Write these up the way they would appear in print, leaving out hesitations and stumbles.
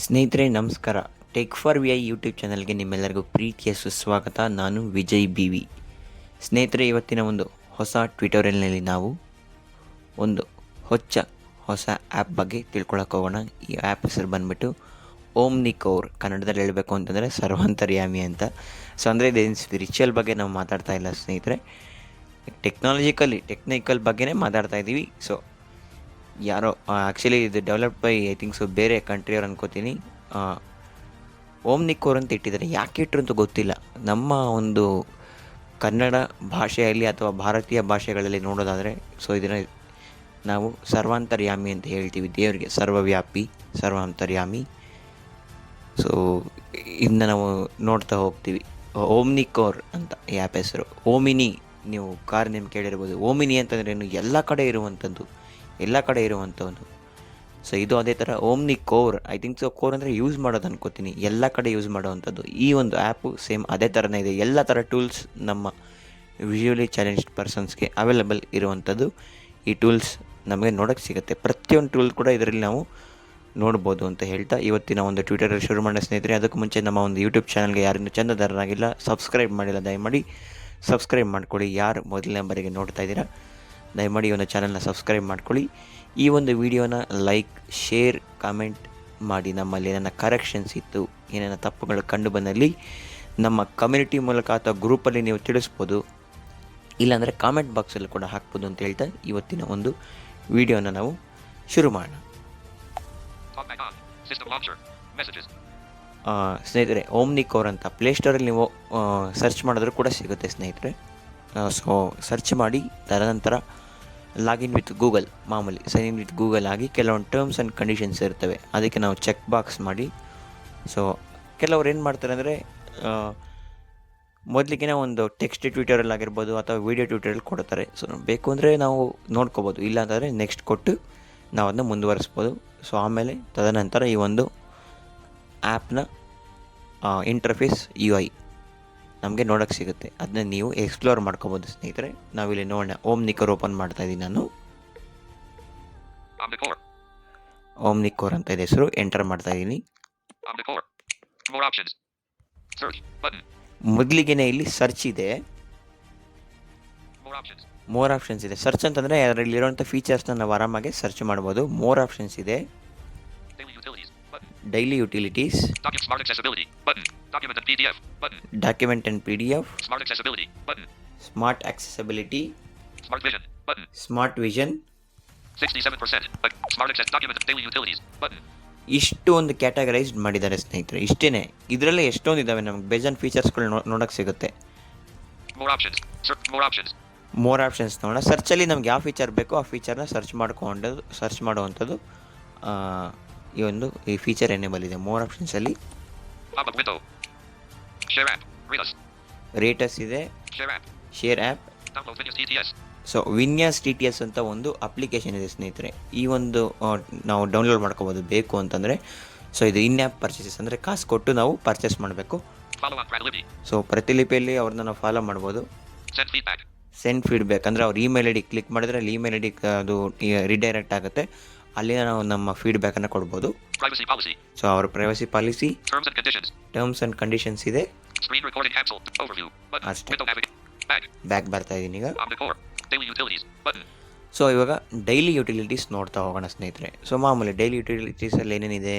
ಸ್ನೇಹಿತರೆ ನಮಸ್ಕಾರ. Tech for V I YouTube ಚಾನಲ್ಗೆ ನಿಮ್ಮೆಲ್ಲರಿಗೂ ಪ್ರೀತಿಯ ಸುಸ್ವಾಗತ. ನಾನು ವಿಜಯ್ ಬಿ ವಿ. ಸ್ನೇಹಿತರೆ, ಇವತ್ತಿನ ಒಂದು ಹೊಸ ಟ್ಯುಟೋರಿಯಲ್ನಲ್ಲಿ ನಾವು ಒಂದು ಹೊಸ ಆ್ಯಪ್ ಬಗ್ಗೆ ತಿಳ್ಕೊಳಕ್ಕೆ ಹೋಗೋಣ. ಈ ಆ್ಯಪ್ ಹೆಸರು ಬಂದುಬಿಟ್ಟು ಓಮ್ನಿಕೋರ್. ಕನ್ನಡದಲ್ಲಿ ಹೇಳಬೇಕು ಅಂತಂದರೆ ಸರ್ವಾಂತರ್ಯಾಮಿ ಅಂತ. ಸೊ ಅಂದರೆ ಇದೇನು ಸ್ಪಿರಿಚುವಲ್ ಬಗ್ಗೆ ನಾವು ಮಾತಾಡ್ತಾ ಇಲ್ಲ ಸ್ನೇಹಿತರೆ, ಟೆಕ್ನಿಕಲ್ ಬಗ್ಗೆನೇ ಮಾತಾಡ್ತಾ ಇದ್ದೀವಿ. ಸೊ ಯಾರೋ ಆ್ಯಕ್ಚುಲಿ ಇದು developed by I think so ಬೇರೆ ಕಂಟ್ರಿಯವ್ರು ಅನ್ಕೋತೀನಿ. ಓಮ್ನಿಕೋರ್ ಅಂತ ಇಟ್ಟಿದ್ದಾರೆ. ಯಾಕೆ ಇಟ್ಟರು ಅಂತ ಗೊತ್ತಿಲ್ಲ. ನಮ್ಮ ಒಂದು ಕನ್ನಡ ಭಾಷೆಯಲ್ಲಿ ಅಥವಾ ಭಾರತೀಯ ಭಾಷೆಗಳಲ್ಲಿ ನೋಡೋದಾದರೆ ಸೊ ಇದನ್ನು ನಾವು ಸರ್ವಾಂತರ್ಯಾಮಿ ಅಂತ ಹೇಳ್ತೀವಿ. ದೇವರಿಗೆ ಸರ್ವವ್ಯಾಪಿ, ಸರ್ವಾಂತರ್ಯಾಮಿ. ಸೊ ಇದನ್ನ ನಾವು ನೋಡ್ತಾ ಹೋಗ್ತೀವಿ. ಓಮ್ನಿಕೋರ್ ಅಂತ ಈ ಆ್ಯಪ್ ಹೆಸರು. ಓಮಿನಿ, ನೀವು ಕಾರ್ ನೇಮ್ ಕೇಳಿರ್ಬೋದು. ಓಮಿನಿ ಅಂತಂದರೆ ಏನು, ಎಲ್ಲ ಕಡೆ ಇರುವಂಥದ್ದು. ಸೊ ಇದು ಅದೇ ಥರ ಓಮ್ನಿಕೋರ್. ಐ ಥಿಂಕ್ ಸೊ ಕೋರ್ ಅಂದರೆ ಯೂಸ್ ಮಾಡೋದು ಅನ್ಕೋತೀನಿ, ಎಲ್ಲ ಕಡೆ ಯೂಸ್ ಮಾಡೋವಂಥದ್ದು. ಈ ಒಂದು ಆ್ಯಪು ಸೇಮ್ ಅದೇ ಥರನೇ ಇದೆ. ಎಲ್ಲ ಥರ ಟೂಲ್ಸ್ ನಮ್ಮ ವಿಜುವಲಿ ಚಾಲೆಂಜ್ಡ್ ಪರ್ಸನ್ಸ್ಗೆ ಅವೈಲೇಬಲ್ ಇರುವಂಥದ್ದು. ಈ ಟೂಲ್ಸ್ ನಮಗೆ ನೋಡೋಕ್ಕೆ ಸಿಗುತ್ತೆ. ಪ್ರತಿಯೊಂದು ಟೂಲ್ ಕೂಡ ಇದರಲ್ಲಿ ನಾವು ನೋಡ್ಬೋದು ಅಂತ ಹೇಳ್ತಾ ಇವತ್ತಿನ ಒಂದು ಟ್ವಿಟರಲ್ಲಿ ಶುರು ಮಾಡೋ ಸ್ನೇಹಿತರೆ. ಅದಕ್ಕೂ ಮುಂಚೆ ನಮ್ಮ ಒಂದು ಯೂಟ್ಯೂಬ್ ಚಾನಲ್ಗೆ ಯಾರಿಂದ ಚಂದದಾರರಾಗಿಲ್ಲ, ಸಬ್ಸ್ಕ್ರೈಬ್ ಮಾಡಿಲ್ಲ, ದಯಮಾಡಿ ಸಬ್ಸ್ಕ್ರೈಬ್ ಮಾಡ್ಕೊಳ್ಳಿ. ಯಾರು ಮೊದಲನೇ ಬಾರಿಗೆ ನೋಡ್ತಾ ಇದ್ದೀರಾ ದಯಮಾಡಿ ಈ ಒಂದು ಚಾನಲ್ನ ಸಬ್ಸ್ಕ್ರೈಬ್ ಮಾಡ್ಕೊಳ್ಳಿ. ಈ ಒಂದು ವಿಡಿಯೋನ ಲೈಕ್, ಶೇರ್, ಕಾಮೆಂಟ್ ಮಾಡಿ. ನಮ್ಮಲ್ಲಿ ಏನೇನ ಕರೆಕ್ಷನ್ಸ್ ಇತ್ತು, ಏನೇನ ತಪ್ಪುಗಳು ಕಂಡು ಬಂದಲ್ಲಿ ನಮ್ಮ ಕಮ್ಯುನಿಟಿ ಮೂಲಕ ಅಥವಾ ಗ್ರೂಪಲ್ಲಿ ನೀವು ತಿಳಿಸ್ಬೋದು, ಇಲ್ಲಾಂದರೆ ಕಾಮೆಂಟ್ ಬಾಕ್ಸಲ್ಲಿ ಕೂಡ ಹಾಕ್ಬೋದು ಅಂತ ಹೇಳ್ತಾ ಇವತ್ತಿನ ಒಂದು ವಿಡಿಯೋನ ನಾವು ಶುರು ಮಾಡೋಣ. ಸ್ನೇಹಿತರೆ, ಓಮ್ನಿಕೋರ್ ಅಂತ ಪ್ಲೇಸ್ಟೋರಲ್ಲಿ ನೀವು ಸರ್ಚ್ ಮಾಡಿದ್ರೂ ಕೂಡ ಸಿಗುತ್ತೆ ಸ್ನೇಹಿತರೆ. ಸೊ ಸರ್ಚ್ ಮಾಡಿ, ತದನಂತರ ಲಾಗಿನ್ ವಿತ್ ಗೂಗಲ್, ಮಾಮೂಲಿ ಸೈನ್ ಇನ್ ವಿತ್ ಗೂಗಲ್ ಆಗಿ ಕೆಲವೊಂದು ಟರ್ಮ್ಸ್ ಆ್ಯಂಡ್ ಕಂಡೀಷನ್ಸ್ ಇರ್ತವೆ. ಅದಕ್ಕೆ ನಾವು ಚೆಕ್ ಬಾಕ್ಸ್ ಮಾಡಿ. ಸೊ ಕೆಲವ್ರು ಏನು ಮಾಡ್ತಾರೆ ಅಂದರೆ ಮೊದಲಿಗೆ ಒಂದು ಟೆಕ್ಸ್ಟ್ ಟ್ಯೂಟೋರಿಯಲ್ ಆಗಿರ್ಬೋದು ಅಥವಾ ವೀಡಿಯೋ ಟ್ಯೂಟೋರಿಯಲ್ ಕೊಡ್ತಾರೆ. ಸೊ ಬೇಕು ಅಂದರೆ ನಾವು ನೋಡ್ಕೋಬೋದು, ಇಲ್ಲ ಅಂತಂದರೆ ನೆಕ್ಸ್ಟ್ ಕೊಟ್ಟು ನಾವು ಅದನ್ನ ಮುಂದುವರಿಸ್ಬೋದು. ಸೊ ಆಮೇಲೆ ತದನಂತರ ಈ ಒಂದು ಆ್ಯಪ್ನ ಇಂಟರ್ಫೇಸ್ UI ನಮಗೆ ನೋಡೋಕ್ಕೆ ಸಿಗುತ್ತೆ. ಅದನ್ನ ನೀವು ಎಕ್ಸ್ಪ್ಲೋರ್ ಮಾಡ್ಕೋಬೋದು ಸ್ನೇಹಿತರೆ. ನಾವಿಲ್ಲಿ ನೋಡೋಣ. ಓಮ್ನಿಕೋರ್ ಓಪನ್ ಮಾಡ್ತಾ ಇದ್ದೀನಿ ನಾನು. ಓಮ್ನಿಕೋರ್ ಅಂತ ಇದೆ ಹೆಸರು. ಎಂಟರ್ ಮಾಡ್ತಾ ಇದ್ದೀನಿ. ಮೊದಲಿಗೆನೇ ಇಲ್ಲಿ ಸರ್ಚ್ ಇದೆ, ಮೋರ್ ಆಪ್ಷನ್ಸ್ ಇದೆ. ಸರ್ಚ್ ಅಂತಂದರೆ ಅದರಲ್ಲಿರುವಂಥ ಫೀಚರ್ಸ್ನ ನಾವು ಆರಾಮಾಗಿ ಸರ್ಚ್ ಮಾಡ್ಬೋದು. ಮೋರ್ ಆಪ್ಷನ್ಸ್ ಇದೆ. Daily utilities, document and PDF, smart accessibility, smart vision, 67%, smart access document daily utilities button. ಇಷ್ಟು ಒಂದು ಕ್ಯಾಟಗರೈಸ್ಡ್ ಮಾಡಿದ್ದಾರೆ ಸ್ನೇಹಿತರೆ. ಇಷ್ಟೇ, ಇದರಲ್ಲೇ ಎಷ್ಟೊಂದು ಇದ್ದಾವೆ, ನಮಗೆ ಬೇಜಾನ್ ಫೀಚರ್ಸ್ಗಳು ನೋಡೋಕ್ಕೆ ಸಿಗುತ್ತೆ. ಮೋರ್ ಆಪ್ಷನ್ಸ್ ನೋಡೋಣ. ಸರ್ಚಲ್ಲಿ ನಮ್ಗೆ ಯಾವ ಫೀಚರ್ ಬೇಕೋ ಆ ಫೀಚರ್ನ ಸರ್ಚ್ ಮಾಡುವಂಥದ್ದು ಈ ಫೀಚರ್ ಎನೇಬಲ್ ಇದೆ ಮೋರ್ ಆಪ್ಷನ್ಸಲ್ಲಿ. ರೇಟಸ್ ಇದೆ, ಶೇರ್ ಆ್ಯಪ್. ಸೊ ವಿನ್ಯಾಸ್ TTS ಅಂತ ಒಂದು ಅಪ್ಲಿಕೇಶನ್ ಇದೆ ಸ್ನೇಹಿತರೆ. ಈ ಒಂದು ನಾವು ಡೌನ್ಲೋಡ್ ಮಾಡ್ಕೋಬೋದು ಬೇಕು ಅಂತಂದರೆ. ಸೊ ಇದು ಇನ್ ಆ್ಯಪ್ ಪರ್ಚೇಸಸ್, ಅಂದರೆ ಕಾಸು ಕೊಟ್ಟು ನಾವು ಪರ್ಚೇಸ್ ಮಾಡಬೇಕು. ಸೊ ಪ್ರತಿಲಿಪಿಯಲ್ಲಿ ಅವ್ರನ್ನ ನಾವು ಫಾಲೋ ಮಾಡ್ಬೋದು. ಸೆಂಡ್ ಫೀಡ್ಬ್ಯಾಕ್ ಅಂದರೆ ಅವ್ರ ಇಮೇಲ್ ID ಕ್ಲಿಕ್ ಮಾಡಿದ್ರೆ ಅಲ್ಲಿ ಇಮೇಲ್ ID ಅದು ರಿಡೈರೆಕ್ಟ್ ಆಗುತ್ತೆ. ಅಲ್ಲಿ ನಾವು ನಮ್ಮ ಫೀಡ್ಬ್ಯಾಕನ್ನು ಕೊಡ್ಬೋದು. ಸೊ ಅವ್ರ privacy policy, terms and conditions ಇದೆ ಅಷ್ಟೇ. ಬ್ಯಾಕ್ ಬರ್ತಾ ಇದ್ದೀನಿ ಈಗ. ಸೊ ಇವಾಗ ಡೈಲಿ ಯುಟಿಲಿಟೀಸ್ ನೋಡ್ತಾ ಹೋಗೋಣ ಸ್ನೇಹಿತರೆ. ಸೊ ಮಾಮೂಲಿ ಡೈಲಿ ಯುಟಿಲಿಟೀಸಲ್ಲಿ ಏನೇನಿದೆ?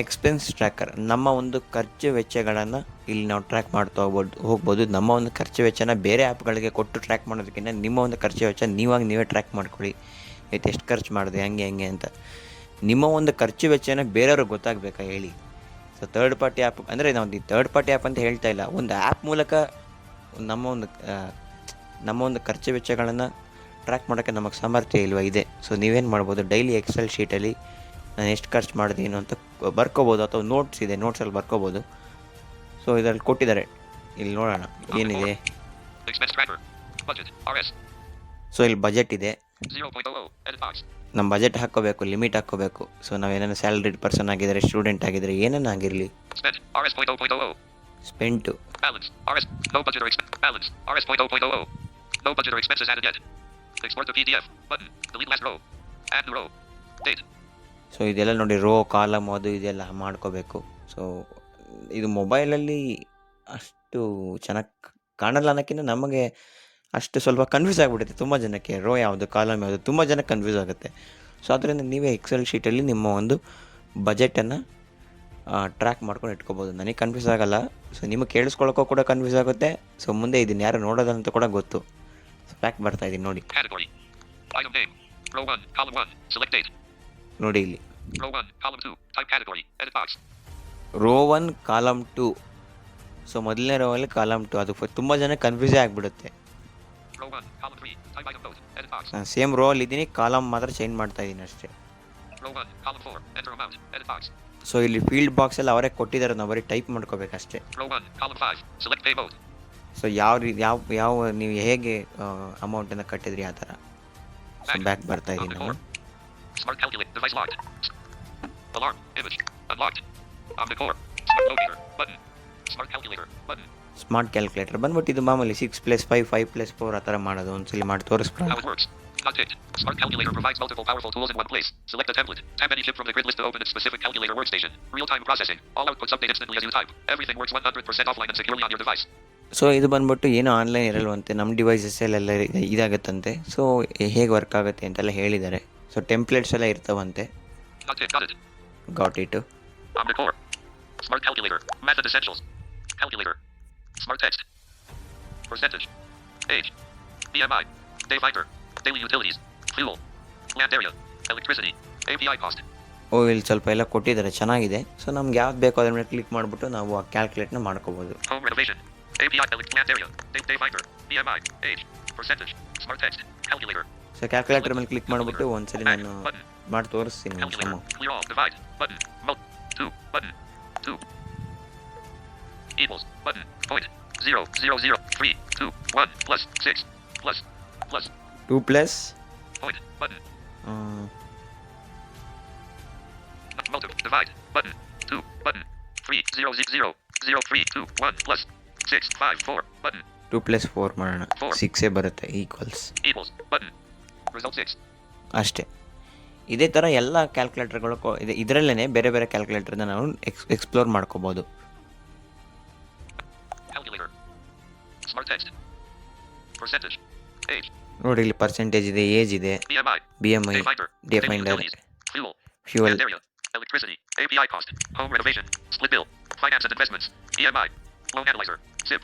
ಎಕ್ಸ್ಪೆನ್ಸ್ ಟ್ರ್ಯಾಕರ್, ನಮ್ಮ ಒಂದು ಖರ್ಚು ವೆಚ್ಚಗಳನ್ನು ಇಲ್ಲಿ ನಾವು ಟ್ರ್ಯಾಕ್ ಮಾಡ್ತಾ ಹೋಗ್ಬೋದು. ನಮ್ಮ ಒಂದು ಖರ್ಚು ವೆಚ್ಚನ ಬೇರೆ ಆ್ಯಪ್ಗಳಿಗೆ ಕೊಟ್ಟು ಟ್ರ್ಯಾಕ್ ಮಾಡೋದಕ್ಕಿಂತ ನಿಮ್ಮ ಒಂದು ಖರ್ಚು ವೆಚ್ಚ ನೀವೇ ಟ್ರ್ಯಾಕ್ ಮಾಡ್ಕೊಳ್ಳಿ. ಇವತ್ತು ಎಷ್ಟು ಖರ್ಚು ಮಾಡಿದೆ ಹೆಂಗೆ ಅಂತ. ನಿಮ್ಮ ಒಂದು ಖರ್ಚು ವೆಚ್ಚನ ಬೇರೆಯವ್ರಿಗೆ ಗೊತ್ತಾಗಬೇಕಾ ಹೇಳಿ. ಸೊ ಥರ್ಡ್ ಪಾರ್ಟಿ ಆ್ಯಪ್ ಅಂದರೆ ನಾವು ಥರ್ಡ್ ಪಾರ್ಟಿ ಆ್ಯಪ್ ಅಂತ ಹೇಳ್ತಾ ಇಲ್ಲ, ಒಂದು ಆ್ಯಪ್ ಮೂಲಕ ನಮ್ಮ ಒಂದು ಖರ್ಚು ವೆಚ್ಚಗಳನ್ನು ಟ್ರ್ಯಾಕ್ ಮಾಡೋಕ್ಕೆ ನಮಗೆ ಸಾಮರ್ಥ್ಯ ಇಲ್ವಾ? ಇದೆ. ಸೊ ನೀವೇನು ಮಾಡ್ಬೋದು, ಡೈಲಿ ಎಕ್ಸೆಲ್ ಶೀಟಲ್ಲಿ ನಾನು ಎಷ್ಟು ಖರ್ಚು ಮಾಡಿದ್ದೀನಿ ಅಂತ ಬರ್ಕೋಬೋದು, ಅಥವಾ ನೋಟ್ಸ್ ಇದೆ, ನೋಟ್ಸಲ್ಲಿ ಬರ್ಕೋಬೋದು. ಸೊ ಇದರಲ್ಲಿ ಕೊಟ್ಟಿದ್ದಾರೆ, ಇಲ್ಲಿ ನೋಡೋಣ ಏನಿದೆ. ಸೊ ಇಲ್ಲಿ ಬಜೆಟ್ ಇದೆ, ನಮ್ಮ ಬಜೆಟ್ ಹಾಕ್ಕೋಬೇಕು, ಲಿಮಿಟ್ ಹಾಕ್ಕೋಬೇಕು. ಸೊ ನಾವೇನೇನು ಸ್ಯಾಲ್ರಿಡ್ ಪರ್ಸನ್ ಆಗಿದ್ದಾರೆ, ಸ್ಟೂಡೆಂಟ್ ಆಗಿದ್ದಾರೆ, ಏನೇನು ಆಗಿರಲಿ. ಸ್ಪೆಂಟು, no budget or expenses added yet. Export to PDF button. Delete last row. Add new row. Date. So ಇದೆಲ್ಲ ನೋಡಿ ರೋ ಕಾಲಮ್ ಅದು ಇದೆಲ್ಲ ಮಾಡ್ಕೋಬೇಕು. ಸೊ ಇದು ಮೊಬೈಲಲ್ಲಿ ಅಷ್ಟು ಚೆನ್ನಾಗಿ ಕಾಣಲ್ಲ ಅನ್ನೋಕ್ಕಿಂತ ನಮಗೆ ಅಷ್ಟು ಸ್ವಲ್ಪ ಕನ್ಫ್ಯೂಸ್ ಆಗಿಬಿಡುತ್ತೆ ತುಂಬ ಜನಕ್ಕೆ. ರೋ ಯಾವುದು ಕಾಲಮ್ ಯಾವುದು ತುಂಬ ಜನಕ್ಕೆ ಕನ್ಫ್ಯೂಸ್ ಆಗುತ್ತೆ. ಸೊ ಅದರಿಂದ ನೀವೇ ಎಕ್ಸೆಲ್ ಶೀಟಲ್ಲಿ ನಿಮ್ಮ ಒಂದು ಬಜೆಟನ್ನು ಟ್ರ್ಯಾಕ್ ಮಾಡ್ಕೊಂಡು ಇಟ್ಕೋಬೋದು. ನನಗೆ ಕನ್ಫ್ಯೂಸ್ ಆಗೋಲ್ಲ. ಸೊ ನಿಮಗೆ ಕೇಳಿಸ್ಕೊಳ್ಳೋಕ್ಕೂ ಕೂಡ ಕನ್ಫ್ಯೂಸ್ ಆಗುತ್ತೆ. ಸೊ ಮುಂದೆ ಇದನ್ನು ಯಾರು ನೋಡೋದಂತ ಕೂಡ ಗೊತ್ತು. ಸೊ ಪ್ಯಾಕ್ ಬರ್ತಾಯಿದ್ದೀನಿ ನೋಡಿ. Category. Item name. Row 1, column 1. Select date. ನೋಡಿ ಇಲ್ಲಿ Row 1, column 2. Type category. Edit box. Row 1 column 2. So ಮೊದಲನೇ ರೋ ಅಲ್ಲಿ ಕಾಲಮ್ 2 ಅದು ತುಂಬ ಜನ ಕನ್ಫ್ಯೂಸೇ ಆಗಿಬಿಡುತ್ತೆ. Row 1, column 3. Type item code. Edit box. ನಾನು ಸೇಮ್ ರೋ ಅಲ್ಲಿ ಇದ್ದೀನಿ, ಕಾಲಮ್ ಮಾತ್ರ ಚೇಂಜ್ ಮಾಡ್ತಾ ಇದ್ದೀನಿ ಅಷ್ಟೇ. Row 1, column 4. Enter amount. Edit box. So ಇಲ್ಲಿ ಫೀಲ್ಡ್ ಬಾಕ್ಸಲ್ಲಿ ಅವರೇ ಕೊಟ್ಟಿದ್ದಾರೆ, ನಾವು ಬರೀ ಟೈಪ್ ಮಾಡ್ಕೋಬೇಕಷ್ಟೇ. Row 1, column 5. Select pay mode. So ಯಾವ ನೀವು ಹೇಗೆ ಅಮೌಂಟನ್ನು ಕಟ್ಟಿದ್ರಿ ಆ ಥರ. ಸೊ ಬ್ಯಾಕ್ ಬರ್ತಾ ಇದ್ದೀನಿ ನಾನು. Smart calculate. Device locked. Alarm. Image. Unlocked. Omnicore. Smart locator. Button. Smart calculator. Button. Smart calculator ಬಂದ್ಬಿಟ್ಟು ಇದು ಮಾಮೂಲಿ 6+5, 5+4 ಆ ಥರ ಮಾಡೋದು. ಒಂದ್ಸಲಿ ಮಾಡಿ ತೋರಿಸ್ಬಿಡೋಣ. How it works. Not ticked. Smart calculator provides multiple powerful tools in one place. Select a template. Tap any chip from the grid list to open its specific calculator workstation. Real-time processing. All outputs update instantly as you type. Everything works 100% offline and securely on your device. So ಇದು ಬಂದ್ಬಿಟ್ಟು ಏನೋ online ಇರಲ್ವಂತೆ, ನಮ್ಮ ಡಿವೈಸಸ್ಸಲ್ಲೆಲ್ಲ ಇದಾಗುತ್ತಂತೆ. So ಹೇಗೆ work ಆಗುತ್ತೆ ಅಂತೆಲ್ಲ ಹೇಳಿದ್ದಾರೆ. So templates ಎಲ್ಲ ಇರ್ತಾವಂತೆ. Not ticked. Got it. Got ಇಟ್ಟು. Omnicore. Smart calculator. Method essentials. Calculator. Smart text. Percentage. Age. BMI. Day finder. Daily utilities. Fuel. Land area. Electricity. API cost. ಇಲ್ಲಿ ಸ್ವಲ್ಪ ಎಲ್ಲ ಕೊಟ್ಟಿದ್ದಾರೆ, ಚೆನ್ನಾಗಿದೆ. ಸೊ ನಮ್ಗೆ ಯಾವ್ದು ಬೇಕೋ ಅದ್ರ ಮೇಲೆ ಕ್ಲಿಕ್ ಮಾಡಿಬಿಟ್ಟು ನಾವು ಆ ಕ್ಯಾಲ್ಕುಲೇಟ್ನ ಮಾಡ್ಕೋಬೋದು. Home renovation. API land area. Day finder. BMI. Age. Percentage. Smart text. Calculator. So calculator ಮೇಲೆ ಕ್ಲಿಕ್ ಮಾಡಿಬಿಟ್ಟು ಒಂದ್ಸಲಿ ನಾನು ಮಾಡಿ ತೋರಿಸ್ತೀನಿ. ಒಂದು ಸಮ Calculator. Clear all. Divide. Button. Mult. 2. Button. 2. Equals. Button. Point. 0. 0. 0. 3. 2. 1. Plus. 6. Plus. Plus. 2+. Point. Button. Multiple. Divide. Button. 2. Button. 3. 0. 0. 0. 3. 2. 1. Plus. 6. 5. 4. Button. 2+4 ಮಾಡೋಣ. 6 ಬರುತ್ತೆ. ಈಕ್ವಲ್ಸ್. Equals. Button. Result 6. ಅಷ್ಟೇ. ಇದೇ ಥರ ಎಲ್ಲ ಕ್ಯಾಲ್ಕುಲೇಟರ್ಗಳು ಇದರಲ್ಲೇ ಬೇರೆ ಬೇರೆ ಕ್ಯಾಲ್ಕುಲೇಟರ್ನ ನಾವು ಎಕ್ಸ್ಪ್ಲೋರ್ ಮಾಡ್ಕೋಬೋದು. Calculator. Smart text. Percentage. Age. ನೋಡಿ ಇಲ್ಲಿ ಪರ್ಸೆಂಟೇಜ್ ಇದೆ, ಏಜ್ ಇದೆ, BMI. BMI, Day finder. Day Daily finder, utilities. Fuel. Fuel, Land area. Electricity. API cost. Home renovation. Split bill. Finance and investments. EMI. Loan analyzer. SIP.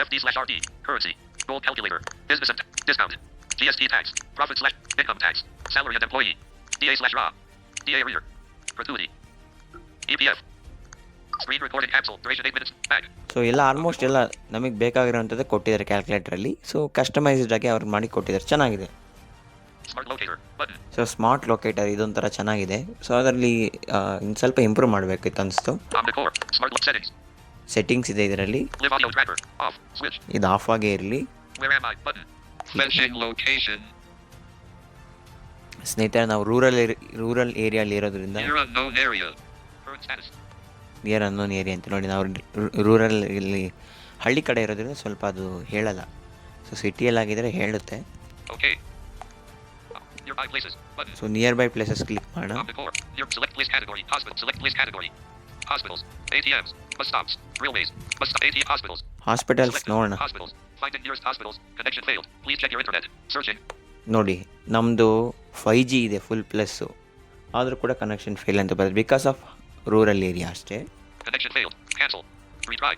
FD/RD. Currency. Gold calculator. Business and discount. GST tax. Profit / income tax. Salary and employee. DA/RA. DA arrear. Gratuity. EPF. Screen recording cancel. Duration 8 minutes. Back. So ಎಲ್ಲ almost ಎಲ್ಲ ನಮಗೆ ಬೇಕಾಗಿರೋಂಥದ್ದು ಕೊಟ್ಟಿದ್ದಾರೆ ಕ್ಯಾಲ್ಕುಲೇಟ್ರಲ್ಲಿ. So customised ಆಗಿ ಅವ್ರು ಮಾಡಿ ಕೊಟ್ಟಿದ್ದಾರೆ, ಚೆನ್ನಾಗಿದೆ. Smart locator. Button. So smart locator ಇದೊಂಥರ ಚೆನ್ನಾಗಿದೆ. ಸೊ ಅದರಲ್ಲಿ ಇನ್ನು ಸ್ವಲ್ಪ ಇಂಪ್ರೂವ್ ಮಾಡಬೇಕಿತ್ತು ಅನಿಸ್ತು. Omnicore. Smart look settings. Settings ಇದೆ ಇದರಲ್ಲಿ. Live audio tracker. Off. Switch. ಇದು ಆಫ್ ಆಗೇ ಇರಲಿ. Where am I? Button. Fetching location. ಸ್ನೇಹಿತರೆ, ನಾವು ರೂರಲ್ ಏರಿಯಲ್ಲಿ ಇರೋದ್ರಿಂದ Near unknown area. Current status. Near unknown area ಅಂತ ನೋಡಿ, ನಾವು ರೂರಲ್ ಇಲ್ಲಿ ಹಳ್ಳಿ ಕಡೆ ಇರೋದ್ರಿಂದ ಸ್ವಲ್ಪ ಅದು ಹೇಳಲ್ಲ. ಸೊ ಸಿಟಿಯಲ್ಲಾಗಿದ್ದರೆ ಹೇಳುತ್ತೆ. Okay. Nearby places. Button. So near by places click ಮಾಡೋಣ. Omnicore. Select place category. Hospital. Select place category. Hospitals. ATMs. Bus stops. Railways. Bus stop. ATM. Hospitals. Hospitals Select ನೋಡೋಣ. hospitals. Finding nearest hospitals. Connection failed. Please check your internet. Searching. ನೋಡಿ ನಮ್ಮದು 5G ಇದೆ full plus, ಆದರೂ ಕೂಡ connection fail ಅಂತ ಬರುತ್ತೆ. Because of rural area ಅಷ್ಟೇ. Connection failed. Cancel. Retry.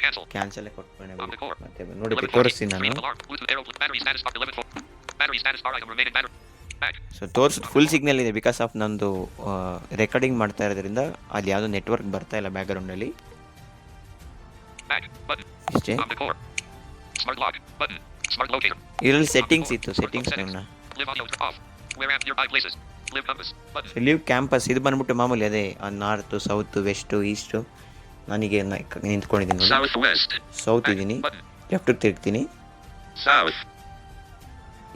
Cancel. ಕ್ಯಾನ್ಸಲೇ ಕೊಟ್ಬಿಡೋಣ. Omnicore. ಮತ್ತೆ ನೋಡಿ 11:40. ತೋರಿಸ್ತೀನಿ Screen ನಾನು. alarm. Bluetooth arrow. Battery status bar. 11:4. Battery status bar item remaining battery. Back. So ತೋರಿಸೋದು ಫುಲ್ ಸಿಗ್ನಲ್ ಇದೆ. ಬಿಕಾಸ್ ಆಫ್ ನಂದು ರೆಕಾರ್ಡಿಂಗ್ ಮಾಡ್ತಾ ಇರೋದ್ರಿಂದ ಅಲ್ಲಿ ಯಾವುದೋ ನೆಟ್ವರ್ಕ್ ಬರ್ತಾ ಇಲ್ಲ ಬ್ಯಾಕ್ಗ್ರೌಂಡಲ್ಲಿ. Back. Button. ಇಷ್ಟೇ. Omnicore. Smart lock. Button. Smart locator. ಇದರಲ್ಲಿ ಸೆಟ್ಟಿಂಗ್ಸ್ ಇತ್ತು, ಸೆಟ್ಟಿಂಗ್ಸ್ ನೋಡೋಣ. Live audio off. Where am nearby places. Live compass. Button. So leave campus ಇದು ಬಂದ್ಬಿಟ್ಟು ಮಾಮೂಲಿ ಅದೇ ನಾರ್ತು, ಸೌತು, ವೆಸ್ಟು, ಈಸ್ಟು. ನನಗೆ ನಿಂತ್ಕೊಂಡಿದ್ದೀನಿ ನೋಡಿ. Southwest. ಸೌತ್ ಇದ್ದೀನಿ, Button. ಲೆಫ್ಟಿಗೆ ತಿರುಗ್ತೀನಿ, South.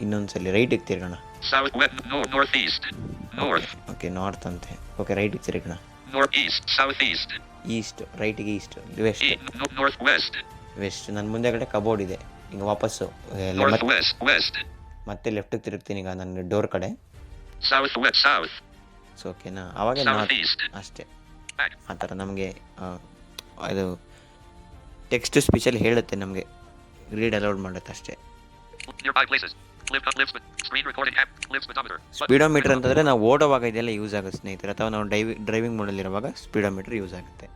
ಇನ್ನೊಂದ್ಸಲಿ ರೈಟಿಗೆ ತಿರುಗೋಣ. Southwest. No, northeast. North. Okay north ಅಂತೆ. ಓಕೆ ರೈಟಿಗೆ ತಿರುಗೋಣ. Northeast. Southeast. ಈಸ್ಟ್, ರೈಟಿಗೆ ಈಸ್ಟ್, ವೆಸ್ಟ್, Northwest. ವೆಸ್ಟ್. ನನ್ನ ಮುಂದೆಗಡೆ ಕಬೋರ್ಡ್ ಇದೆ. ಈಗ ವಾಪಸ್ಸು Northwest. West. ಮತ್ತೆ ಲೆಫ್ಟಿಗೆ ತಿರುಗ್ತೀನಿ ಈಗ ನನ್ನ ಡೋರ್ ಕಡೆ. Southwest. South. ಸೊ ಓಕೆನಾ, ಅವಾಗ Southeast. ಅಷ್ಟೇ Back. ಆ ಥರ ನಮಗೆ ಅದು ಟೆಕ್ಸ್ಟ್ ಸ್ಪೀಚಲ್ಲಿ ಹೇಳುತ್ತೆ, ನಮಗೆ ರೀಡ್ ಅಲೌಡ್ ಮಾಡುತ್ತೆ ಅಷ್ಟೇ. Nearby places. Live screen recording app. Live speedometer. Speedometer ಅಂತಂದರೆ ನಾವು ಓಡುವಾಗ ಇದೆಲ್ಲ ಯೂಸ್ ಆಗುತ್ತೆ ಸ್ನೇಹಿತರೆ, ಅಥವಾ ನಾವು ಡ್ರೈವಿಂಗ್ ಮೋಡಲ್ಲಿರುವಾಗ ಸ್ಪೀಡೋಮೀಟರ್ ಯೂಸ್ ಆಗುತ್ತೆ.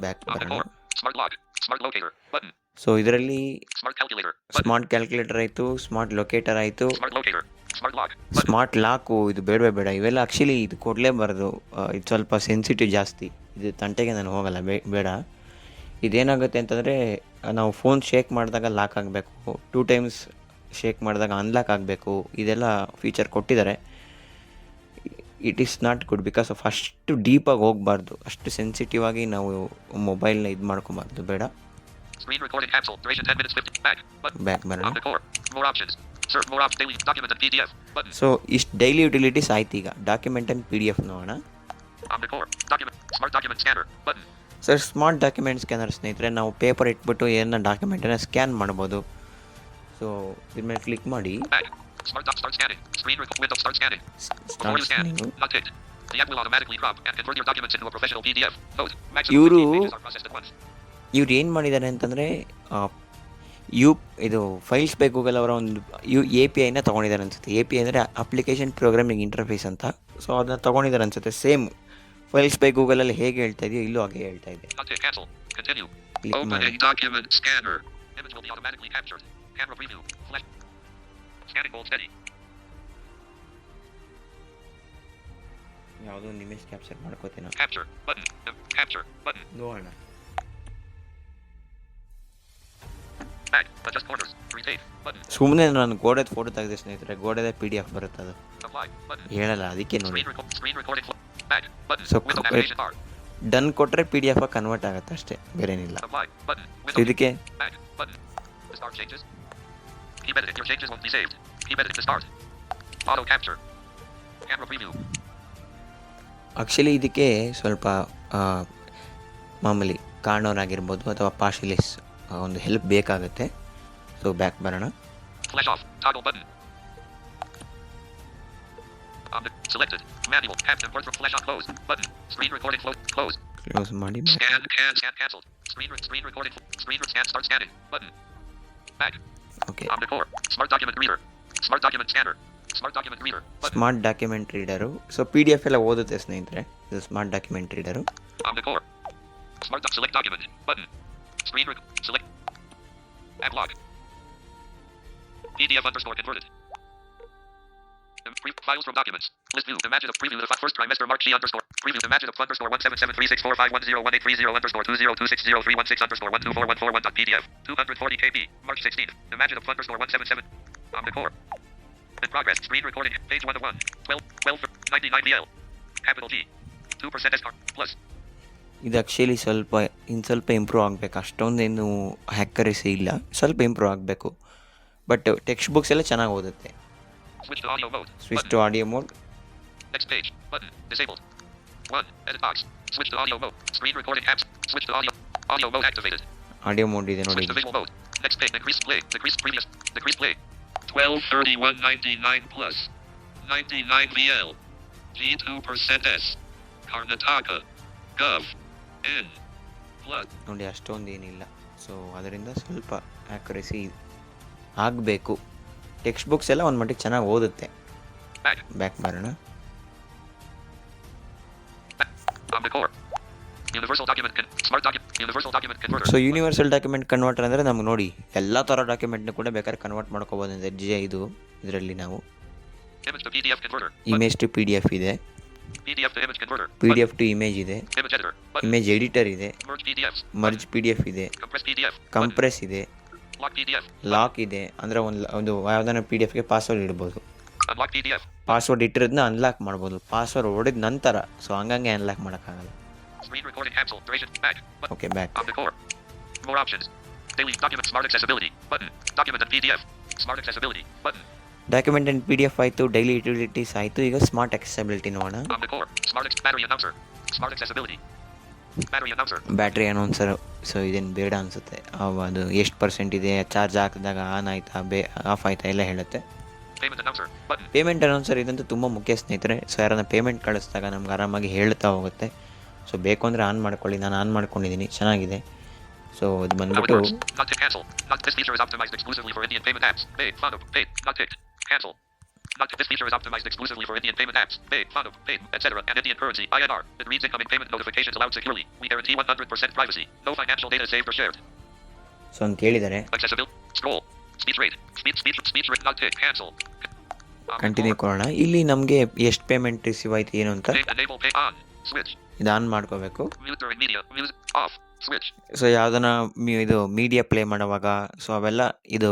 ಬ್ಯಾಕ್ On the ಬರೋಣ. core. Smart lock. Smart locator. Button. So ಇದರಲ್ಲಿ Smart calculator. Button. Smart calculator ಆಯಿತು, ಸ್ಮಾರ್ಟ್ ಲೊಕೇಟರ್ ಆಯಿತು, Smart locator. Smart lock. Button. Smart lock. ಇದು ಬೇಡವೇ ಬೇಡ, ಇವೆಲ್ಲ ಆ್ಯಕ್ಚುಲಿ ಇದು ಕೊಡಲೇಬಾರ್ದು. ಇದು ಸ್ವಲ್ಪ ಸೆನ್ಸಿಟಿವ್ ಜಾಸ್ತಿ, ಇದು ತಂಟೆಗೆ ನಾನು ಹೋಗಲ್ಲ, ಬೇಡ. ಇದೇನಾಗುತ್ತೆ ಅಂತಂದರೆ ನಾವು ಫೋನ್ ಶೇಕ್ ಮಾಡಿದಾಗ ಲಾಕ್ ಆಗಬೇಕು, 2 ಟೈಮ್ಸ್ ಶೇಕ್ ಮಾಡಿದಾಗ ಅನ್ಲಾಕ್ ಆಗಬೇಕು, ಇದೆಲ್ಲ ಫೀಚರ್ ಕೊಟ್ಟಿದ್ದಾರೆ. It is not good, because of ಅಷ್ಟು ಡೀಪಾಗಿ ಹೋಗಬಾರ್ದು, ಅಷ್ಟು ಸೆನ್ಸಿಟಿವ್ ಆಗಿ ನಾವು ಮೊಬೈಲ್ನ ಇದು ಮಾಡ್ಕೊಬಾರ್ದು, ಬೇಡ. Screen recording capsule. Duration 10 minutes 50. Back. Button. Back ಬರೋಣ. On the core. More options. Search more options. Daily document and PDF. Button. So ಇಷ್ಟು ಡೈಲಿ ಯುಟಿಲಿಟೀಸ್ ಆಯ್ತು. ಈಗ ಡಾಕ್ಯುಮೆಂಟ್ ಆ್ಯಂಡ್ PDF ನೋಡೋಣ. On the core. Document. Smart document scanner. Button. Sir smart document scanner ಸ್ನೇಹಿತರೆ, ನಾವು paper ಇಟ್ಬಿಟ್ಟು ಏನನ್ನ ಡಾಕ್ಯುಮೆಂಟನ್ನು scan ಮಾಡ್ಬೋದು. ಸೊ ಇದ್ರ ಮೇಲೆ ಕ್ಲಿಕ್ ಮಾಡಿ Back. Start scanning. Screen record window. Start scanning. Before start you scan. Scanning. Not ticked. The app will automatically crop and convert your documents into a professional PDF. Note. Maximum Iವರು- 15 pages are processed at once. ಇವ್ರು ಏನು ಮಾಡಿದ್ದಾರೆ ಅಂತಂದರೆ ಇದು files by Google ಅವರ ಒಂದು API ತೊಗೊಂಡಿದ್ದಾರೆ ಅನಿಸುತ್ತೆ. API ಅಂದರೆ application programming interface ಅಂತ. ಸೊ ಅದನ್ನ ತೊಗೊಂಡಿದ್ದಾರೆ ಅನಿಸುತ್ತೆ. ಸೇಮ್ ಫೈಲ್ಸ್ ಬೈ ಗೂಗಲಲ್ಲಿ ಹೇಗೆ ಹೇಳ್ತಾ ಇದೆಯೋ ಇಲ್ಲೂ ಹಾಗೆ ಹೇಳ್ತಾ ಇದೆ. Not ticked. Cancel. Continue. Click ಮಾಡಿ. Opening document scanner. Image will be automatically captured. Camera preview. Flash. Scanning hold steady. ಯಾವುದೋ ಒಂದು ಇಮೇಜ್ ಕ್ಯಾಪ್ಚರ್ ಮಾಡ್ಕೋತೀನಿ Capture. Button. Capture. Button. ನೋಡೋಣ. Back. Adjust corners. Retain. Button. ಸುಮ್ಮನೆ ನಾನು ಗೋಡೆದ ಫೋಟೋ ತೆಗೆದೆ ಸ್ನೇಹಿತರೆ, ಗೋಡೆದ PDF ಬರುತ್ತೆ, ಅದು Apply. Button. ಹೇಳಲ್ಲ, ಅದಕ್ಕೆ ನೋಡಿ. Screen recording. Back. Button. So, Window navigation bar. Done ಕೊಟ್ಟರೆ PDF ಕನ್ವರ್ಟ್ ಆಗುತ್ತೆ ಅಷ್ಟೇ, ಬೇರೇನಿಲ್ಲ. Apply. Button. So Window. ಇದಕ್ಕೆ Back. Button. To start changes. Keep editing. Your changes won't be saved. Keep editing to start. Auto capture. Camera preview. Actually ಇದಕ್ಕೆ ಸ್ವಲ್ಪ ಮಾಮೂಲಿ ಕಾಣೋರಾಗಿರ್ಬೋದು ಅಥವಾ ಪಾರ್ಷಲಿಸ್ ಒಂದು help ಬೇಕಾಗುತ್ತೆ. ಸೊ ಬ್ಯಾಕ್ ಬರೋಣ. Flash off. Toggle button. Selected. Manual. Tab import from flash on close. Button. Screen recording close. Close ಮಾಡಿ. Scan cancelled. Screen recording. Scan start scanning. Button. Back. Okay. On the core. Smart document reader. Smart document scanner. Smart document reader. Button. Smart document reader. So PDF ಎಲ್ಲ ಓದುತ್ತೆ ಸ್ನೇಹಿತರೆ, ಇದು smart document reader. On the core. Select document. Button. Select. Add log. PDF _converted. Files from documents. List view. Imagine of preview the first trimester March G _ preview. Imagine of +177364510133020260316_20261414141.pdf. 240 KB. March 16th. Imagine of +177. On the core. In progress. Screen recording. Page 1 of 1. 99 BL. Capital G. 2% SR plus. ಇದು actually ಸ್ವಲ್ಪ improve ಆಗಬೇಕು. ಅಷ್ಟೊಂದೇನು ಹ್ಯಾಕರಿಸಿ ಇಲ್ಲ, ಸ್ವಲ್ಪ improve ಆಗಬೇಕು. But text books ಎಲ್ಲ ಚೆನ್ನಾಗಿ ಓದುತ್ತೆ. Switch to audio mode. Switch Button. To audio mode. Next page. Button. Disabled. 1. Edit box. Switch to audio mode. Screen recording apps. Switch to audio. Audio mode activated. Audio mode ಇದೆ ನೋಡಿ. Switch to visual mode. Next page. Decrease play. Decrease previous. Decrease play. 1231.99 plus. 99 VL. G2% S. Karnataka. Gov. N. Plus. ನೋಡಿ ಅಷ್ಟೊಂದು ಏನಿಲ್ಲ. So ಅದರಿಂದ ಸ್ವಲ್ಪ accuracy ಆಗಬೇಕು. Text books ಎಲ್ಲ ಒಂದು ಮಟ್ಟಿಗೆ ಚೆನ್ನಾಗಿ ಓದುತ್ತೆ. Back. ಬ್ಯಾಕ್ ಬರೋಣ. On the core. Universal document converter. So universal document converter ಅಂದರೆ ನಮ್ಗೆ ನೋಡಿ ಎಲ್ಲ ಥರ ಡಾಕ್ಯುಮೆಂಟ್ನ ಕೂಡ ಬೇಕಾದ್ರೆ ಕನ್ವರ್ಟ್ ಮಾಡ್ಕೋಬೋದು ಅಂದರೆ ಇದರಲ್ಲಿ ನಾವು Image to PDF converter. Image to PDF ಇದೆ, PDF to image converter. PDF to image ಇದೆ, Image editor. Button. Image editor ಇದೆ, Merge PDFs. ಮರ್ಜ್ PDF ಇದೆ, Compress PDF. ಕಂಪ್ರೆಸ್ ಇದೆ, Lock PDF. ಲಾಕ್ ಇದೆ. ಅಂದರೆ ಒಂದು ಯಾವುದಾದ್ರು PDFಗೆ ಪಾಸ್ವರ್ಡ್ ಇಡ್ಬೋದು. Unlock PDF. ಪಾಸ್ವರ್ಡ್ ಇಟ್ಟಿರೋದನ್ನ ಅನ್ಲಾಕ್ ಮಾಡ್ಬೋದು. ಪಾಸ್ವರ್ಡ್ ಹೊಡೆದ ನಂತರ, ಸೊ ಹಂಗಂಗೆ ಅನ್ಲಾಕ್ ಮಾಡೋಕ್ಕಾಗಲ್ಲ. Screen recording cancel. Duration. Back. Button. Okay back. On the core. More options. Daily document smart accessibility. Button. Document and PDF. Smart accessibility. Button. Document and PDF ಆಯಿತು, daily utilities ಆಯಿತು. ಈಗ smart accessibility ನೋಡೋಣ. On the core. Battery announcer. Smart accessibility. Battery announcer. Battery announcer. So ಇದೇನು ಬೇಡ ಅನಿಸುತ್ತೆ. ಅದು ಎಷ್ಟು % ಇದೆ, ಚಾರ್ಜ್ ಹಾಕಿದಾಗ ಆನ್ ಆಯ್ತಾ ಆಫ್ ಆಯ್ತಾ ಎಲ್ಲ ಹೇಳುತ್ತೆ. Payment announcer. Button. Payment announcer ಇದಂತೂ ತುಂಬ ಮುಖ್ಯ ಸ್ನೇಹಿತರೆ. ಸೊ ಯಾರನ್ನ ಪೇಮೆಂಟ್ ಕಳಿಸಿದಾಗ ನಮ್ಗೆ ಆರಾಮಾಗಿ ಹೇಳ್ತಾ ಹೋಗುತ್ತೆ. ಸೊ ಬೇಕು ಅಂದರೆ ಆನ್ ಮಾಡ್ಕೊಳ್ಳಿ, ನಾನು ಆನ್ ಮಾಡ್ಕೊಂಡಿದ್ದೀನಿ, ಚೆನ್ನಾಗಿದೆ. ಸೊ ಇದು How it ಬಂದ್ಬಿಟ್ಟು works. Not tick cancel. Not this feature is optimized exclusively for Indian payment apps. Paid. Fondo. Paid. Not ticked. Cancel. Not this feature is optimized exclusively for Indian payment apps. Paid. Fondo. Paid. Etc. And Indian currency. INR. It reads incoming payment notifications allowed securely. We guarantee 100% privacy. No financial data saved or shared. So ಅಂತ ಹೇಳಿದ್ದಾರೆ. Accessibility. Scroll. Speech rate. Speech rate. Not ticked. Cancel. Continue ಕೊಡೋಣ. ಇಲ್ಲಿ ನಮಗೆ ಎಷ್ಟು payment receive ಆಯ್ತು ಏನು ಅಂತ Enable pay on. Switch. ಇದು ಆನ್ ಮಾಡ್ಕೋಬೇಕು. Mute during media. Music. Off. Switch. So ಯಾವುದನ್ನ ಇದು ಮೀಡಿಯಾ ಪ್ಲೇ ಮಾಡುವಾಗ ಸೊ ಅವೆಲ್ಲ ಇದು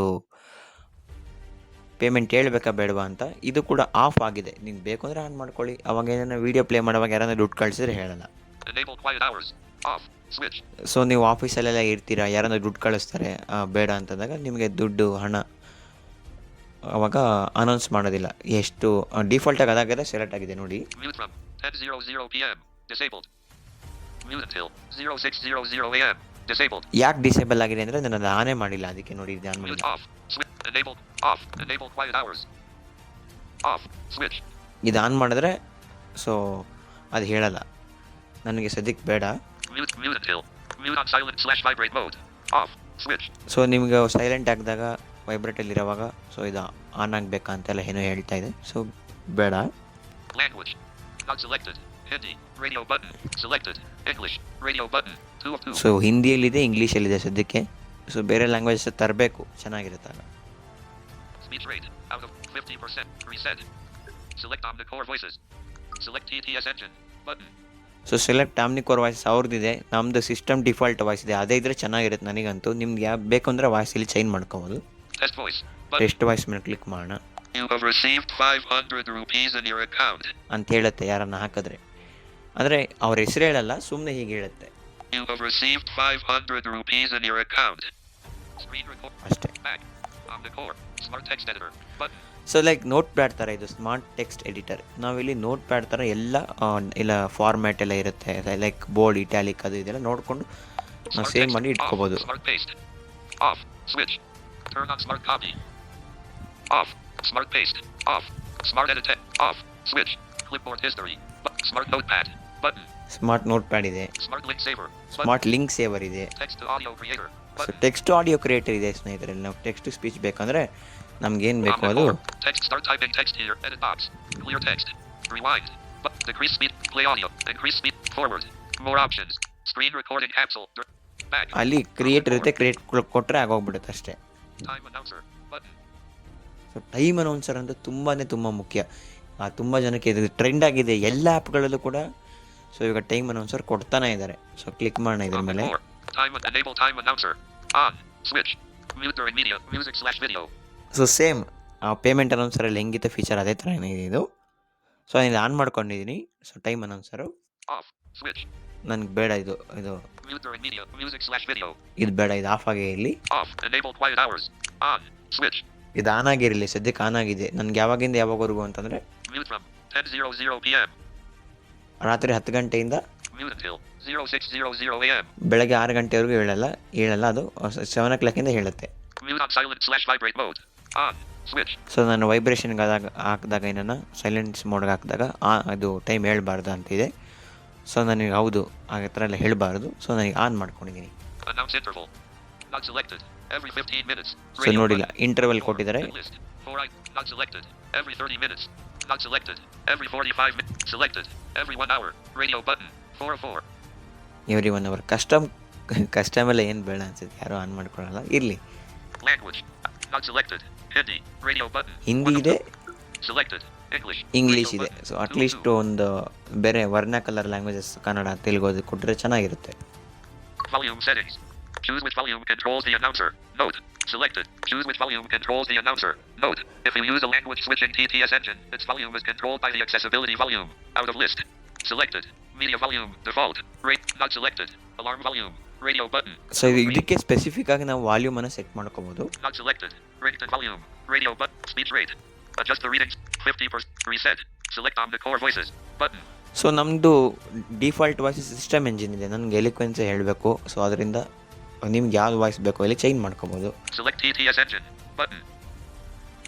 ಪೇಮೆಂಟ್ ಹೇಳ್ಬೇಕಾ ಬೇಡವಾ ಅಂತ ಇದು ಕೂಡ ಆಫ್ ಆಗಿದೆ. ನಿಮ್ಗೆ ಬೇಕು ಅಂದರೆ ಆನ್ ಮಾಡ್ಕೊಳ್ಳಿ. ಅವಾಗ ಏನಾರ ವೀಡಿಯೋ ಪ್ಲೇ ಮಾಡುವಾಗ ಯಾರನ್ನ ದುಡ್ಡು ಕಳಿಸಿದ್ರೆ ಹೇಳಲ್ಲ. Enable quiet hours. Off. Switch. So ನೀವು ಆಫೀಸಲ್ಲೆಲ್ಲ ಇರ್ತೀರಾ, ಯಾರನ್ನ ದುಡ್ಡು ಕಳಿಸ್ತಾರೆ ಬೇಡ ಅಂತಂದಾಗ ನಿಮಗೆ ದುಡ್ಡು ಹಣ ಅವಾಗ ಅನೌನ್ಸ್ ಮಾಡೋದಿಲ್ಲ. ಎಷ್ಟು ಡಿಫಾಲ್ಟಾಗಿ ಅದಾಗಿದೆ ಸೆಲೆಕ್ಟ್ ಆಗಿದೆ ನೋಡಿ. Mute from 10:00 p.m. Disabled. Mute until 06:00 a.m. Disabled. ಯಾಕೆ ಡಿಸೇಬಲ್ ಆಗಿದೆ ಅಂದರೆ ನಾನು ಅದು ಆನೇ ಮಾಡಿಲ್ಲ, ಅದಕ್ಕೆ ನೋಡಿ ಇದು ಆನ್ Mute ಮಾಡಿಲ್ಲ. off. Switch. Enable. Off. Enable quiet hours. Off. Switch. ಇದು ಆನ್ ಮಾಡಿದ್ರೆ ಸೊ ಅದು ಹೇಳಲ್ಲ, ನನಗೆ ಸದ್ಯಕ್ಕೆ ಬೇಡ. Mute until. Mute on silent/vibrate mode. Off. Switch. So ನಿಮ್ಗೆ ಸೈಲೆಂಟ್ ಆಗಿದಾಗ ವೈಬ್ರೇಟಲ್ಲಿರೋವಾಗ ಸೊ ಇದು ಆನ್ ಆಗಬೇಕಾ ಅಂತೆಲ್ಲ ಏನೋ ಹೇಳ್ತಾ ಇದೆ. ಸೊ ಬೇಡ. Language. Not selected. Hindi. Radio button. Selected. English. Radio button. 2 of 2. So ಹಿಂದಿಯಲ್ಲಿದೆ, ಇಂಗ್ಲೀಷಲ್ಲಿದೆ ಸದ್ಯಕ್ಕೆ. ಸೊ ಬೇರೆ ಲ್ಯಾಂಗ್ವೇಜಸ್ ತರಬೇಕು, ಚೆನ್ನಾಗಿರುತ್ತಾಗ. Speech rate. Out of 50%. Reset. Select on the core voices. Select TTS engine. Button. So select Omnicore voice ಅವ್ರದ್ದಿದೆ, ನಮ್ಮದು system default voice ಇದೆ. ಅದೇ ಇದ್ರೆ ಚೆನ್ನಾಗಿರುತ್ತೆ ನನಗಂತೂ. ನಿಮ್ಗೆ ಯಾವ ಬೇಕು ಅಂದರೆ ವಾಯ್ಸಲ್ಲಿ ಚೇಂಜ್ ಮಾಡ್ಕೋಬೋದು. Test voice. Button. Test voice ಮೇಲೆ ಕ್ಲಿಕ್ ಮಾಡೋಣ You have received 500 rupees in your account. ಅಂತ ಹೇಳುತ್ತೆ ಯಾರನ್ನ ಹಾಕಿದ್ರೆ. ಅಂದರೆ ಅವ್ರ ಹೆಸರು ಹೇಳಲ್ಲ, ಸುಮ್ಮನೆ ಹೀಗೆ ಹೇಳುತ್ತೆ You have received 500 rupees in your account. Screen record. ಅಷ್ಟೇ. Back. On the core. Smart text editor. Button. So like note pad ಥರ ಇದು ಸ್ಮಾರ್ಟ್ ಟೆಕ್ಸ್ಟ್ ಎಡಿಟರ್. ನಾವಿಲ್ಲಿ ನೋಟ್ ಪ್ಯಾಡ್ ಥರ ಎಲ್ಲ ಇಲ್ಲ ಫಾರ್ಮ್ಯಾಟ್ ಎಲ್ಲ ಇರುತ್ತೆ, ಲೈಕ್ ಬೋಲ್ಡ್, ಇಟ್ಯಾಲಿಕ್ ಅದು ಇದೆಲ್ಲ ನೋಡಿಕೊಂಡು ನಾವು Smart ಸೇವ್ text. ಮಾಡಿ ಇಟ್ಕೋಬೋದು. Off. Smart paste. Off. Switch. Turn on smart copy. Off. Smart paste. Off. Smart edit. Off. Switch. Clipboard history. Smart notepad. Button. Smart note pad ಇದೆ, Smart link saver. Button. Smart link saver ಇದೆ, Text to audio creator. So Button. Text audio creator ಇದೆ ಸ್ನೇಹಿತರೆ. ನಾವು text speech ಬೇಕಂದರೆ ನಮ್ಗೇನು On ಬೇಕು the ಅದು core. Text. Start typing text here. Edit box. Clear text. Rewind. Decrease speed. Play audio. Increase speed. Forward. More options. Screen recording capsule. Back. ಅಲ್ಲಿ create ಇರುತ್ತೆ, create ಕೊಟ್ಟರೆ ಆಗೋಗ್ಬಿಡುತ್ತೆ ಅಷ್ಟೇ. Time announcer. Button. So time announcer ಅಂತ ತುಂಬ ಮುಖ್ಯ. ತುಂಬ ಜನಕ್ಕೆ ಇದು ಟ್ರೆಂಡ್ ಆಗಿದೆ ಎಲ್ಲ ಆ್ಯಪ್ಗಳಲ್ಲೂ ಕೂಡ. ಸೊ ಈಗ ಟೈಮ್ ಅನೌನ್ಸರ್ ಕೊಡ್ತಾನೆ ಇದ್ದಾರೆ. ಸೊ ಕ್ಲಿಕ್ ಮಾಡೋಣ ಇದ್ರ On the ಮೇಲೆ. core. Enable time announcer. On. Switch. Mute during media. Music/video. So same payment ಅನೌನ್ಸರಲ್ಲಿ ಹೆಂಗಿತ್ತು ಫೀಚರ್ ಅದೇ ಥರ ಏನಿದೆ ಇದು. ಸೊ ಇದು ಆನ್ ಮಾಡ್ಕೊಂಡಿದ್ದೀನಿ. So time announcer Off. Switch. ನನಗೆ ಬೇಡ, ಇದು Mute during media. Music/video. ಇದು ಬೇಡ, ಇದು ಆಫ್ ಆಗೇ ಇರಲಿ. Off. Enable quiet hours. On. Switch. ಇದು ಆನ್ ಆಗಿರಲಿ, ಸದ್ಯಕ್ಕೆ ಆನ್ ಆಗಿದೆ. ನನಗೆ ಯಾವಾಗಿಂದ ಯಾವಾಗವರೆಗೂ ಅಂತಂದರೆ Mute from 10:00 p.m. ರಾತ್ರಿ 10 ಗಂಟೆಯಿಂದ Mute until 06:00 a.m. ಬೆಳಗ್ಗೆ 6 ಗಂಟೆವರೆಗೂ ಹೇಳಲ್ಲ, ಅದು 7 o'clock ಹೇಳುತ್ತೆ. Mute on silent/vibrate mode. On. Switch. So ನಾನು ವೈಬ್ರೇಷನ್ಗೆ ಹಾಕಿದಾಗ ಏನನ್ನ ಸೈಲೆನ್ಸ್ ಮೋಡ್ಗೆ ಹಾಕಿದಾಗ ಅದು ಟೈಮ್ ಹೇಳ್ಬಾರ್ದು ಅಂತಿದೆ. ಸೊ ನನಗೆ ಹೌದು ಆ ಥರ ಎಲ್ಲ ಹೇಳಬಾರ್ದು. ಸೊ ನನಗೆ ಆನ್ ಮಾಡ್ಕೊಂಡಿದ್ದೀನಿ. Announce interval. Not selected. Every 15 minutes. So ನೋಡಿಲ್ಲ, ಇಂಟರ್ವಲ್ ಕೊಟ್ಟಿದ್ದಾರೆ. List. 4 not selected. Every 30 minutes. Not selected. Every 45 minutes. Selected. Every 1 hour. Radio button. 4 of 4. Every 1 hour. Custom ಎಲ್ಲ ಏನು ಬೇಡ ಅನ್ಸುತ್ತೆ, ಯಾರೂ ಆನ್ ಮಾಡ್ಕೊಳ್ಳಲ್ಲ. ಇರಲಿ. Language. Not selected. Hindi. Radio button. Hindi ಇದೆ, Selected. English. English Radio ಇದೆ. button. So 2 of at least 2. ಒಂದು ಬೇರೆ ವರ್ನಾಕಲರ್ ಲ್ಯಾಂಗ್ವೇಜಸ್ ಕನ್ನಡ, ತೆಲುಗು ಅದು ಕೊಟ್ಟರೆ ಚೆನ್ನಾಗಿರುತ್ತೆ. Volume settings. Choose which volume controls the announcer. Note. Selected. Choose which volume controls the announcer. Note. If you use a language switching TTS engine, its volume is controlled by the accessibility volume. Out of list. Selected. Media volume. Default. Rate. Not selected. Alarm volume. Radio button. So ಇದಕ್ಕೆ specific ಆಗಿ ನಾವು ವಾಲ್ಯೂಮನ್ನು set ಮಾಡ್ಕೋಬೋದು. Not selected. Rate and volume. Radio button. Speech rate. Adjust the readings. 50%. Reset. Select on the core voices. Button. So ನಮ್ಮದು default voice system engine ಇದೆ. ನನಗೆ ಎಲಿಕ್ವೆನ್ಸ್ ಹೇಳಬೇಕು. So ಅದರಿಂದ ನಿಮ್ಗೆ ಯಾವ್ದು ವಾಯ್ಸ್ ಬೇಕೋ ಇಲ್ಲಿ ಚೇಂಜ್ ಮಾಡ್ಕೋಬೋದು. Select TTS engine. Button.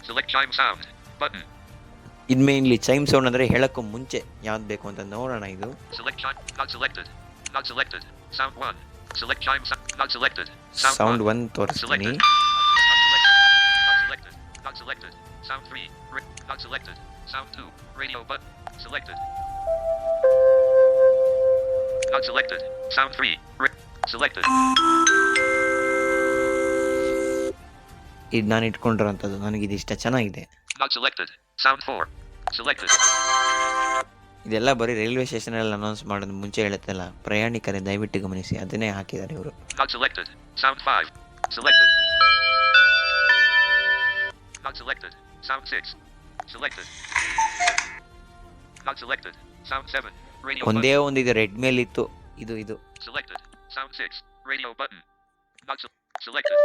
Select chime sound. Button. ಇದು ಮೇನ್ಲಿ ಚೈಮ್ ಸೌಂಡ್ ಅಂದರೆ ಹೇಳೋಕ್ಕೂ ಮುಂಚೆ ಯಾವ್ದು ಬೇಕು ಅಂತ ನೋಡೋಣ. ಇದು Select chime. Not selected. Not selected. Sound 1. Select chime. Not selected. Sound 1 Selected. ತೋರಿಸ್ತೀನಿ. Not selected. Not selected. Sound 3. Not selected. Sound 2. Radio button. Selected. Not selected. Sound 3. Selected. ಇದು ನಾನು ಇಟ್ಕೊಂಡಿರೋಂಥದ್ದು, ನನಗಿದು ಇಷ್ಟ, ಚೆನ್ನಾಗಿದೆ. Not selected. Sound 4. Selected. ಇದೆಲ್ಲ ಬರೀ railway ಸ್ಟೇಷನಲ್ಲಿ announce ಮಾಡೋದು ಮುಂಚೆ ಹೇಳುತ್ತಲ್ಲ, ಪ್ರಯಾಣಿಕರೇ ದಯವಿಟ್ಟು ಗಮನಿಸಿ, ಅದನ್ನೇ ಹಾಕಿದ್ದಾರೆ ಇವರು. Not selected. Sound 5. Selected. Not selected. Sound 6. Selected. Not selected. Sound 7. Radio ಒಂದೇ button. ಒಂದು ಇದು ರೆಡ್ ಮೇಲಿತ್ತು, ಇದು Selected. Sound 6. Radio button. Not selected.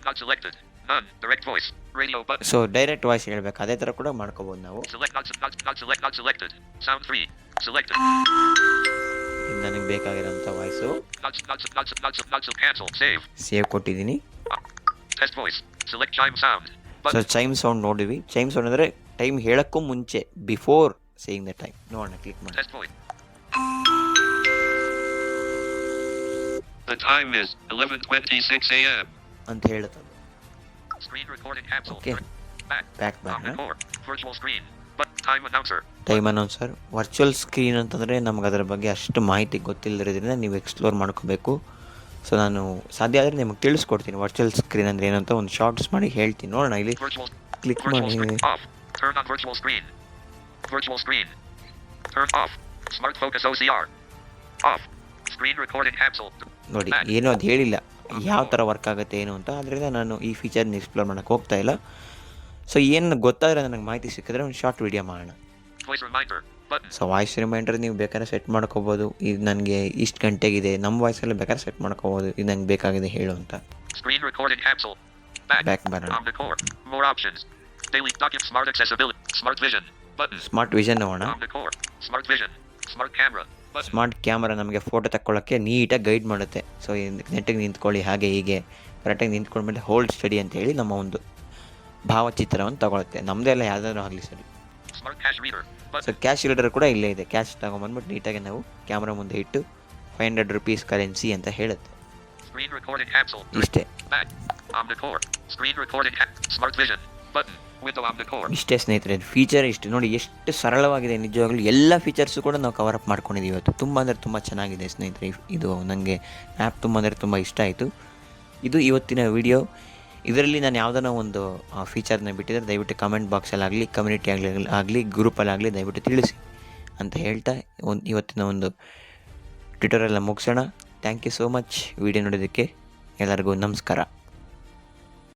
Not selected. None. Direct voice. Radio button. So direct voice ಹೇಳ್ಬೇಕು, ಅದೇ ಥರ ಕೂಡ ಮಾಡ್ಕೋಬೋದು ನಾವು. Select. Not selected. Sound 3. Selected. ಇದು ನನಗೆ ಬೇಕಾಗಿರೋಂಥ voice. Not cancel. Save. Save ಕೊಟ್ಟಿದ್ದೀನಿ. Test voice. Select chime sound. So Button. Chime sound ನೋಡಿವಿ. ಚೈಮ್ ಸೌಂಡ್ ಅಂದರೆ ಟೈಮ್ ಹೇಳೋಕ್ಕೂ ಮುಂಚೆ, ಬಿಫೋರ್ ಸೇಯಿಂಗ್ ದ ಟೈಮ್. ನೋಡೋಣ, ಕ್ಲಿಕ್ ಮಾಡಿ. Test voice. The time is 11:26 a.m. ಅಂತ ಹೇಳುತ್ತದೆ. Screen recording cancel. Okay. Back On ಬರೋಣ. record. Virtual screen. But time announcer. Time announcer. Virtual screen ಅಂತಂದರೆ ನಮ್ಗೆ ಅದರ ಬಗ್ಗೆ ಅಷ್ಟು ಮಾಹಿತಿ ಗೊತ್ತಿಲ್ಲದಿರೋದ್ರಿಂದ ನೀವು ಎಕ್ಸ್ಪ್ಲೋರ್ ಮಾಡ್ಕೋಬೇಕು. ಸೊ ನಾನು ಸಾಧ್ಯ ಆದರೆ ನಿಮಗೆ ತಿಳಿಸ್ಕೊಡ್ತೀನಿ ವರ್ಚುವಲ್ ಸ್ಕ್ರೀನ್ ಅಂದರೆ ಏನಂತ, ಒಂದು ಶಾರ್ಟ್ಸ್ ಮಾಡಿ ಹೇಳ್ತೀನಿ. ನೋಡೋಣ, ಇಲ್ಲಿ Virtual ಕ್ಲಿಕ್ screen ಮಾಡಿ. off. Turn on virtual screen. Virtual screen. Turn off. Smart focus OCR. Off. Screen recording cancel. ನೋಡಿ, ಏನೂ ಅದು ಹೇಳಿಲ್ಲ ಯಾವ ಥರ ವರ್ಕ್ ಆಗುತ್ತೆ ಏನು ಅಂತ. ಆದ್ದರಿಂದ ನಾನು ಈ ಫೀಚರ್ನ ಎಕ್ಸ್ಪ್ಲೋರ್ ಮಾಡೋಕ್ಕೆ ಹೋಗ್ತಾ ಇಲ್ಲ. ಸೊ ಏನು ಗೊತ್ತಾದರೆ ನನಗೆ ಮಾಹಿತಿ ಸಿಕ್ಕಿದ್ರೆ ಒಂದು ಶಾರ್ಟ್ ವಿಡಿಯೋ ಮಾಡೋಣ. Voice reminder. Button. So voice reminder ನೀವು ಬೇಕಾದ್ರೆ ಸೆಟ್ ಮಾಡ್ಕೋಬೋದು. ಇದು ನನಗೆ ಇಷ್ಟು ಗಂಟೆಗಿದೆ, ನಮ್ಮ ವಾಯ್ಸಲ್ಲಿ ಬೇಕಾದ್ರೆ ಸೆಟ್ ಮಾಡ್ಕೋಬೋದು, ಇದು ನಂಗೆ ಬೇಕಾಗಿದೆ ಹೇಳು ಅಂತ. Screen recording cancel. Back. ಬರೋಣ. On the core. More options. Daily document. Smart accessibility. Smart vision. Button. Smart vision ನೋಡೋಣ. On the core. Smart vision. Smart camera. Button. Smart camera ನಮಗೆ ಫೋಟೋ ತಕ್ಕೊಳ್ಳೋಕ್ಕೆ ನೀಟಾಗಿ ಗೈಡ್ ಮಾಡುತ್ತೆ. ಸೊ ನೆಟ್ಟಿಗೆ ನಿಂತ್ಕೊಳ್ಳಿ, ಹಾಗೆ ಹೀಗೆ ಕರೆಕ್ಟಾಗಿ ನಿಂತ್ಕೊಂಡ್ಮೇಲೆ hold study ಅಂತ ಹೇಳಿ ನಮ್ಮ ಒಂದು ಭಾವಚಿತ್ರವನ್ನು ತಗೊಳುತ್ತೆ. ನಮ್ಮದೆಲ್ಲ ಯಾವುದಾದ್ರೂ ಆಗಲಿ ಸರಿ. Smart cash reader. So Button. Cash reader ಕೂಡ ಇಲ್ಲೇ ಇದೆ. ಕ್ಯಾಶ್ ತಗೊಂಬಂದ್ಬಿಟ್ಟು ನೀಟಾಗಿ ನಾವು ಕ್ಯಾಮ್ರಾ ಮುಂದೆ ಇಟ್ಟು 500 rupees ಕರೆನ್ಸಿ ಅಂತ ಹೇಳುತ್ತೆ. Screen recording cancel. ಇಷ್ಟೇ. Back. On the core. Screen recording. Smart vision. Button. Window on the core. ಇಷ್ಟೇ ಸ್ನೇಹಿತರೆ, ಫೀಚರ್ ಇಷ್ಟು ನೋಡಿ, ಎಷ್ಟು ಸರಳವಾಗಿದೆ. ನಿಜವಾಗ್ಲೂ ಎಲ್ಲ ಫೀಚರ್ಸು ಕೂಡ ನಾವು ಕವರ್ ಅಪ್ ಮಾಡ್ಕೊಂಡಿದ್ದೀವಿ ಇವತ್ತು. ತುಂಬ ಅಂದರೆ ತುಂಬ ಚೆನ್ನಾಗಿದೆ ಸ್ನೇಹಿತರೆ. ಇದು ನನಗೆ ಆ್ಯಪ್ ತುಂಬ ಅಂದರೆ ತುಂಬ ಇಷ್ಟ ಆಯಿತು. ಇದು ಇವತ್ತಿನ ವಿಡಿಯೋ. ಇದರಲ್ಲಿ ನಾನು ಯಾವುದನ್ನ ಒಂದು ಫೀಚರ್ನ ಬಿಟ್ಟಿದ್ದರೆ ದಯವಿಟ್ಟು ಕಮೆಂಟ್ ಬಾಕ್ಸಲ್ಲಾಗಲಿ, ಕಮ್ಯುನಿಟಿ ಆಗಲಿ, ಗ್ರೂಪಲ್ಲಾಗಲಿ ದಯವಿಟ್ಟು ತಿಳಿಸಿ ಅಂತ ಹೇಳ್ತಾ ಇವತ್ತಿನ ಒಂದು ಟ್ವಿಟರೆಲ್ಲ ಮುಗಿಸೋಣ. Thank you so much video ನೋಡೋದಕ್ಕೆ. ಎಲ್ಲರಿಗೂ ನಮಸ್ಕಾರ.